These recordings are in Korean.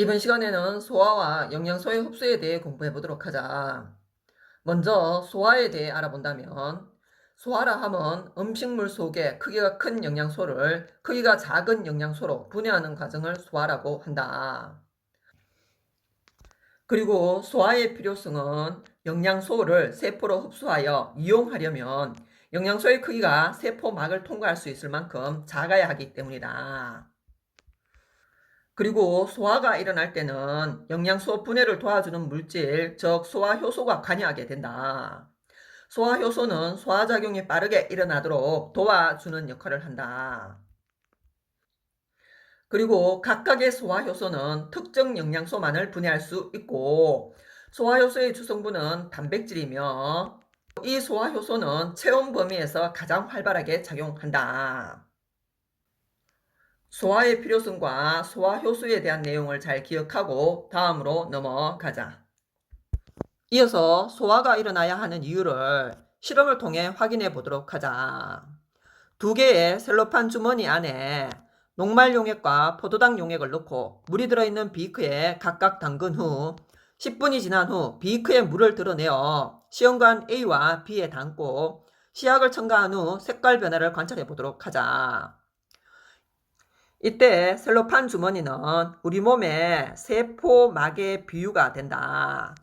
이번 시간에는 소화와 영양소의 흡수에 대해 공부해 보도록 하자. 먼저 소화에 대해 알아본다면 소화라 함은 음식물 속에 크기가 큰 영양소를 크기가 작은 영양소로 분해하는 과정을 소화라고 한다. 그리고 소화의 필요성은 영양소를 세포로 흡수하여 이용하려면 영양소의 크기가 세포막을 통과할 수 있을 만큼 작아야 하기 때문이다. 그리고 소화가 일어날 때는 영양소 분해를 도와주는 물질, 즉 소화효소가 관여하게 된다. 소화효소는 소화작용이 빠르게 일어나도록 도와주는 역할을 한다. 그리고 각각의 소화효소는 특정 영양소만을 분해할 수 있고, 소화효소의 주성분은 단백질이며 이 소화효소는 체온 범위에서 가장 활발하게 작용한다. 소화의 필요성과 소화 효소에 대한 내용을 잘 기억하고 다음으로 넘어가자. 이어서 소화가 일어나야 하는 이유를 실험을 통해 확인해 보도록 하자. 두 개의 셀로판 주머니 안에 녹말 용액과 포도당 용액을 넣고 물이 들어있는 비크에 각각 담근 후 10분이 지난 후 비크에 물을 드러내어 시험관 A와 B에 담고 시약을 첨가한 후 색깔 변화를 관찰해 보도록 하자. 이때 셀로판 주머니는 우리 몸의 세포막의 비유가 된다.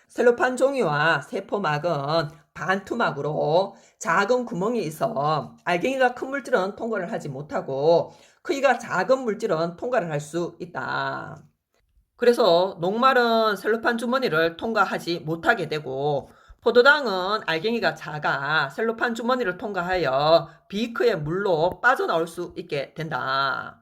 셀로판 종이와 세포막은 반투막으로 작은 구멍이 있어 알갱이가 큰 물질은 통과를 하지 못하고 크기가 작은 물질은 통과를 할 수 있다. 그래서 녹말은 셀로판 주머니를 통과하지 못하게 되고 포도당은 알갱이가 작아 셀로판 주머니를 통과하여 비크의 물로 빠져나올 수 있게 된다.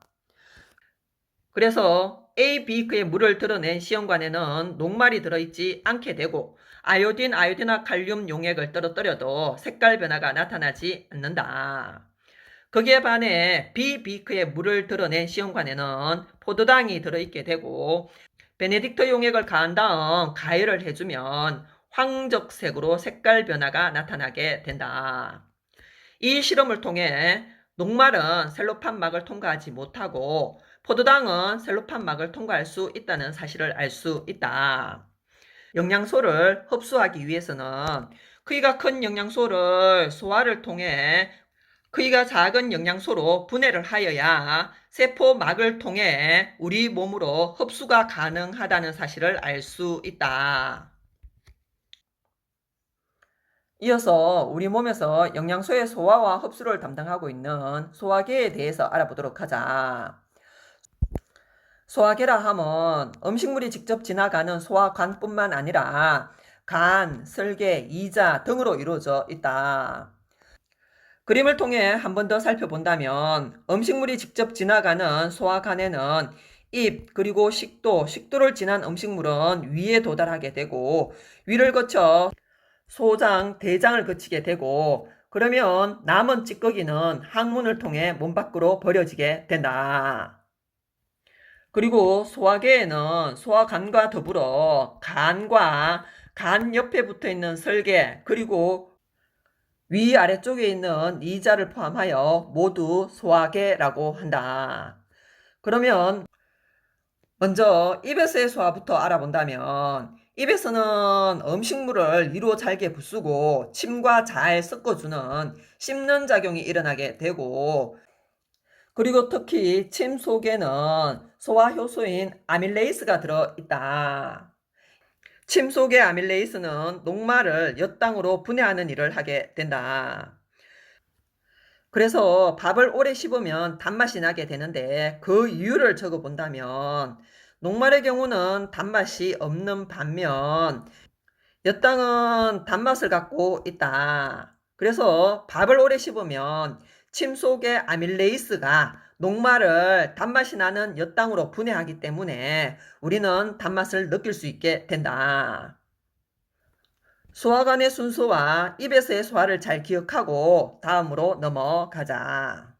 그래서 A, B크의 물을 드러낸 시험관에는 녹말이 들어있지 않게 되고 아요딘, 아요딘화 칼륨 용액을 떨어뜨려도 색깔 변화가 나타나지 않는다. 거기에 반해 B, B크의 물을 드러낸 시험관에는 포도당이 들어있게 되고 베네딕트 용액을 가한 다음 가열을 해주면 황적색으로 색깔 변화가 나타나게 된다. 이 실험을 통해 녹말은 셀로판 막을 통과하지 못하고 포도당은 셀로판 막을 통과할 수 있다는 사실을 알 수 있다. 영양소를 흡수하기 위해서는 크기가 큰 영양소를 소화를 통해 크기가 작은 영양소로 분해를 하여야 세포막을 통해 우리 몸으로 흡수가 가능하다는 사실을 알 수 있다. 이어서 우리 몸에서 영양소의 소화와 흡수를 담당하고 있는 소화계에 대해서 알아보도록 하자. 소화계라 함은 음식물이 직접 지나가는 소화관뿐만 아니라 간, 설계, 이자 등으로 이루어져 있다. 그림을 통해 한 번 더 살펴본다면 음식물이 직접 지나가는 소화관에는 입 그리고 식도를 지난 음식물은 위에 도달하게 되고 위를 거쳐 소장, 대장을 거치게 되고 그러면 남은 찌꺼기는 항문을 통해 몸 밖으로 버려지게 된다. 그리고 소화계에는 소화관과 더불어 간과 간 옆에 붙어 있는 설계 그리고 위아래쪽에 있는 이자를 포함하여 모두 소화계라고 한다. 그러면 먼저 입에서의 소화부터 알아본다면 입에서는 음식물을 위로 잘게 부수고 침과 잘 섞어주는 씹는 작용이 일어나게 되고 그리고 특히 침 속에는 소화효소인 아밀레이스가 들어있다. 침 속의 아밀레이스는 녹말을 엿당으로 분해하는 일을 하게 된다. 그래서 밥을 오래 씹으면 단맛이 나게 되는데 그 이유를 적어본다면 녹말의 경우는 단맛이 없는 반면 엿당은 단맛을 갖고 있다. 그래서 밥을 오래 씹으면 침 속의 아밀레이스가 녹말을 단맛이 나는 엿당으로 분해하기 때문에 우리는 단맛을 느낄 수 있게 된다. 소화관의 순서와 입에서의 소화를 잘 기억하고 다음으로 넘어가자.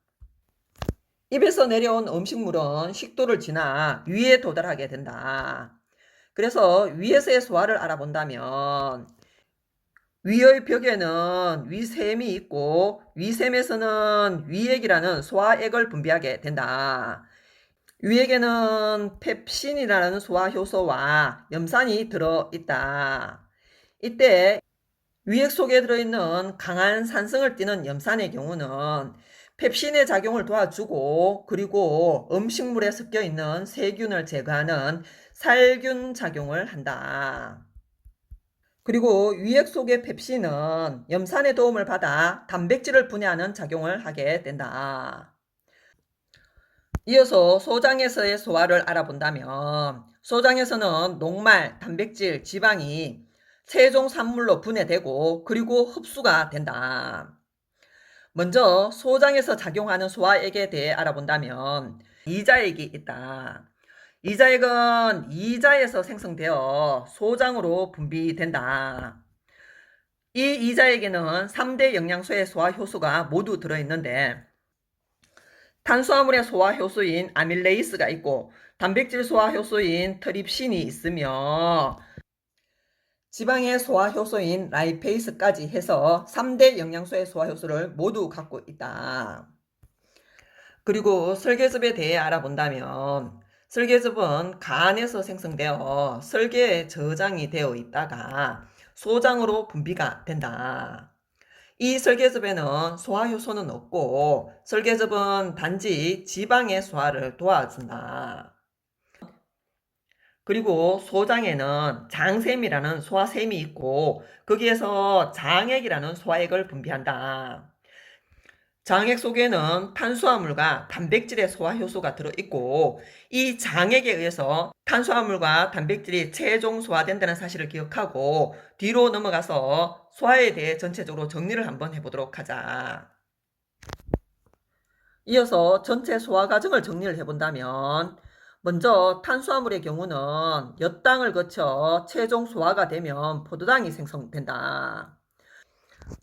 입에서 내려온 음식물은 식도를 지나 위에 도달하게 된다. 그래서 위에서의 소화를 알아본다면 위의 벽에는 위샘이 있고 위샘에서는 위액이라는 소화액을 분비하게 된다. 위액에는 펩신이라는 소화 효소와 염산이 들어있다. 이때 위액 속에 들어있는 강한 산성을 띠는 염산의 경우는 펩신의 작용을 도와주고, 그리고 음식물에 섞여 있는 세균을 제거하는 살균 작용을 한다. 그리고 위액 속의 펩신은 염산의 도움을 받아 단백질을 분해하는 작용을 하게 된다. 이어서 소장에서의 소화를 알아본다면, 소장에서는 녹말, 단백질, 지방이 최종 산물로 분해되고 그리고 흡수가 된다. 먼저 소장에서 작용하는 소화액에 대해 알아본다면 이자액이 있다. 이자액은 이자에서 생성되어 소장으로 분비된다. 이 이자액에는 3대 영양소의 소화 효소가 모두 들어있는데, 탄수화물의 소화 효소인 아밀레이스가 있고 단백질 소화 효소인 트립신이 있으며 지방의 소화 효소인 라이페이스까지 해서 3대 영양소의 소화 효소를 모두 갖고 있다. 그리고 설계즙에 대해 알아본다면, 설계즙은 간에서 생성되어 설계에 저장이 되어 있다가 소장으로 분비가 된다. 이 설계즙에는 소화효소는 없고 설계즙은 단지 지방의 소화를 도와준다. 그리고 소장에는 장샘이라는 소화샘이 있고 거기에서 장액이라는 소화액을 분비한다. 장액 속에는 탄수화물과 단백질의 소화효소가 들어있고 이 장액에 의해서 탄수화물과 단백질이 최종 소화된다는 사실을 기억하고 뒤로 넘어가서 소화에 대해 전체적으로 정리를 한번 해보도록 하자. 이어서 전체 소화 과정을 정리를 해본다면, 먼저 탄수화물의 경우는 엿당을 거쳐 최종 소화가 되면 포도당이 생성된다.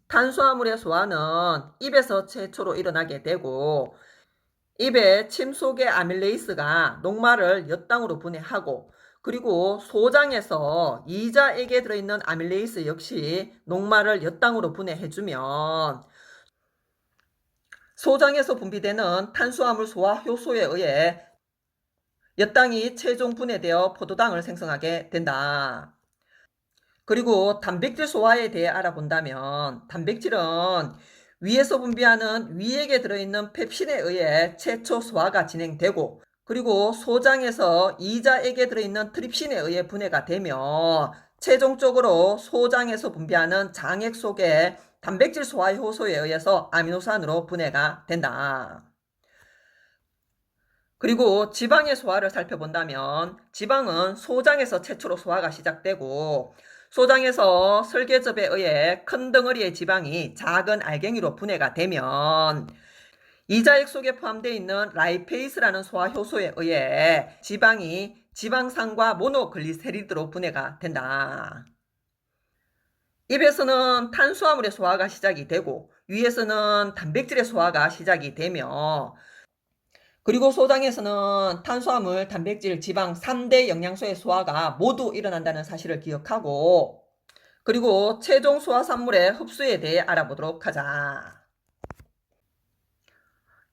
탄수화물의 소화는 입에서 최초로 일어나게 되고 입의 침 속의 아밀레이스가 녹말을 엿당으로 분해하고, 그리고 소장에서 이자액에 들어있는 아밀레이스 역시 녹말을 엿당으로 분해해주면 소장에서 분비되는 탄수화물 소화 효소에 의해 엿당이 최종 분해되어 포도당을 생성하게 된다. 그리고 단백질 소화에 대해 알아본다면, 단백질은 위에서 분비하는 위액에 들어있는 펩신에 의해 최초 소화가 진행되고, 그리고 소장에서 이자액에 들어있는 트립신에 의해 분해가 되며 최종적으로 소장에서 분비하는 장액 속의 단백질 소화 효소에 의해서 아미노산으로 분해가 된다. 그리고 지방의 소화를 살펴본다면, 지방은 소장에서 최초로 소화가 시작되고 소장에서 설계즙에 의해 큰 덩어리의 지방이 작은 알갱이로 분해가 되면 이자액 속에 포함되어 있는 라이페이스라는 소화 효소에 의해 지방이 지방산과 모노글리세리드로 분해가 된다. 입에서는 탄수화물의 소화가 시작이 되고 위에서는 단백질의 소화가 시작이 되며, 그리고 소장에서는 탄수화물, 단백질, 지방 3대 영양소의 소화가 모두 일어난다는 사실을 기억하고, 그리고 최종 소화산물의 흡수에 대해 알아보도록 하자.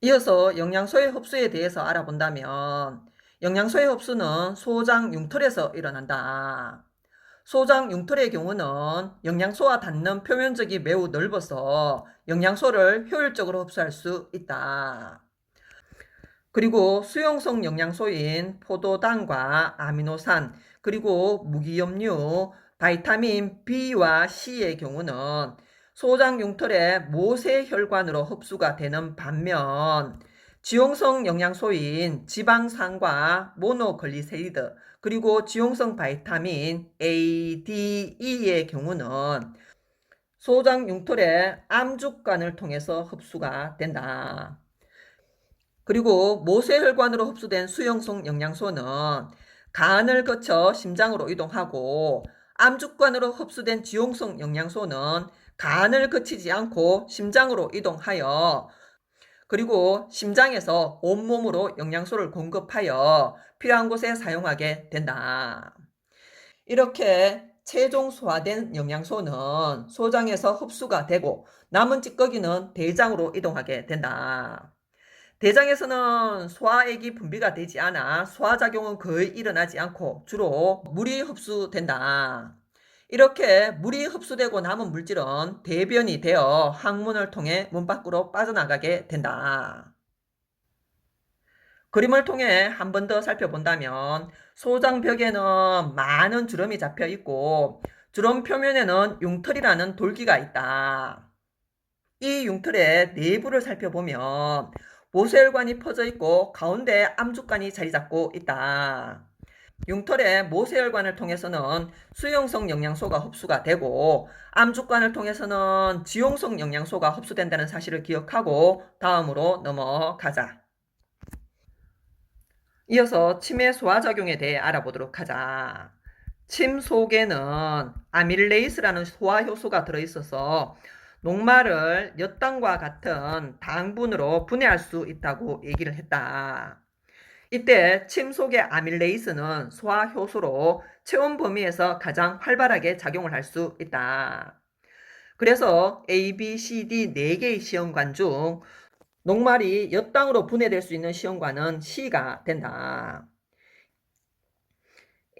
이어서 영양소의 흡수에 대해서 알아본다면, 영양소의 흡수는 소장 융털에서 일어난다. 소장 융털의 경우는 영양소와 닿는 표면적이 매우 넓어서 영양소를 효율적으로 흡수할 수 있다. 그리고 수용성 영양소인 포도당과 아미노산, 그리고 무기염류, 바이타민 B와 C의 경우는 소장 융털의 모세혈관으로 흡수가 되는 반면, 지용성 영양소인 지방산과 모노글리세리드, 그리고 지용성 바이타민 A, D, E의 경우는 소장 융털의 암죽관을 통해서 흡수가 된다. 그리고 모세혈관으로 흡수된 수용성 영양소는 간을 거쳐 심장으로 이동하고, 암죽관으로 흡수된 지용성 영양소는 간을 거치지 않고 심장으로 이동하여, 그리고 심장에서 온몸으로 영양소를 공급하여 필요한 곳에 사용하게 된다. 이렇게 최종 소화된 영양소는 소장에서 흡수가 되고 남은 찌꺼기는 대장으로 이동하게 된다. 대장에서는 소화액이 분비가 되지 않아 소화작용은 거의 일어나지 않고 주로 물이 흡수된다. 이렇게 물이 흡수되고 남은 물질은 대변이 되어 항문을 통해 문 밖으로 빠져나가게 된다. 그림을 통해 한 번 더 살펴본다면 소장벽에는 많은 주름이 잡혀 있고 주름 표면에는 융털이라는 돌기가 있다. 이 융털의 내부를 살펴보면 모세혈관이 퍼져 있고 가운데 암죽관이 자리 잡고 있다. 융털의 모세혈관을 통해서는 수용성 영양소가 흡수가 되고 암죽관을 통해서는 지용성 영양소가 흡수된다는 사실을 기억하고 다음으로 넘어가자. 이어서 침의 소화작용에 대해 알아보도록 하자. 침 속에는 아밀레이스라는 소화효소가 들어있어서 녹말을 엿당과 같은 당분으로 분해할 수 있다고 얘기를 했다. 이때 침 속의 아밀레이스는 소화효소로 체온 범위에서 가장 활발하게 작용을 할 수 있다. 그래서 A, B, C, D 4개의 시험관 중 녹말이 엿당으로 분해될 수 있는 시험관은 C가 된다.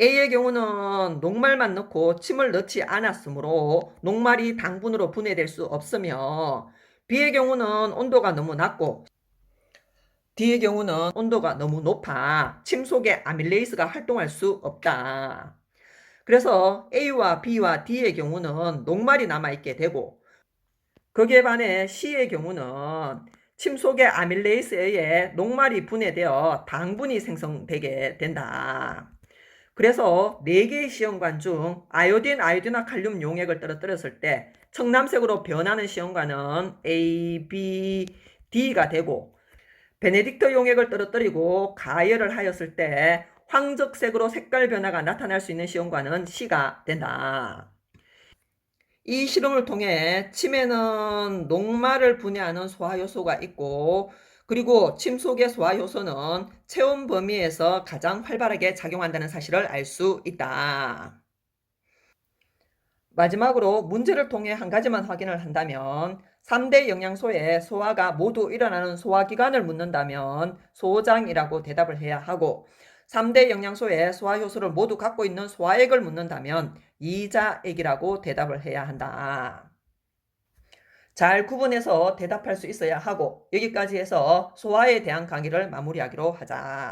A의 경우는 녹말만 넣고 침을 넣지 않았으므로 녹말이 당분으로 분해될 수 없으며 B의 경우는 온도가 너무 낮고 D의 경우는 온도가 너무 높아 침 속에 아밀레이스가 활동할 수 없다. 그래서 A와 B와 D의 경우는 녹말이 남아있게 되고 거기에 반해 C의 경우는 침 속의 아밀레이스에 의해 녹말이 분해되어 당분이 생성되게 된다. 그래서 4개의 시험관 중 아요딘, 아요딘화 칼륨 용액을 떨어뜨렸을 때 청남색으로 변하는 시험관은 A, B, D가 되고 베네딕트 용액을 떨어뜨리고 가열을 하였을 때 황적색으로 색깔 변화가 나타날 수 있는 시험관은 C가 된다. 이 실험을 통해 침에는 녹말을 분해하는 소화효소가 있고 그리고 침 속의 소화효소는 체온 범위에서 가장 활발하게 작용한다는 사실을 알 수 있다. 마지막으로 문제를 통해 한 가지만 확인을 한다면 3대 영양소의 소화가 모두 일어나는 소화기관을 묻는다면 소장이라고 대답을 해야 하고 3대 영양소의 소화효소를 모두 갖고 있는 소화액을 묻는다면 이자액이라고 대답을 해야 한다. 잘 구분해서 대답할 수 있어야 하고 여기까지 해서 소화에 대한 강의를 마무리하기로 하자.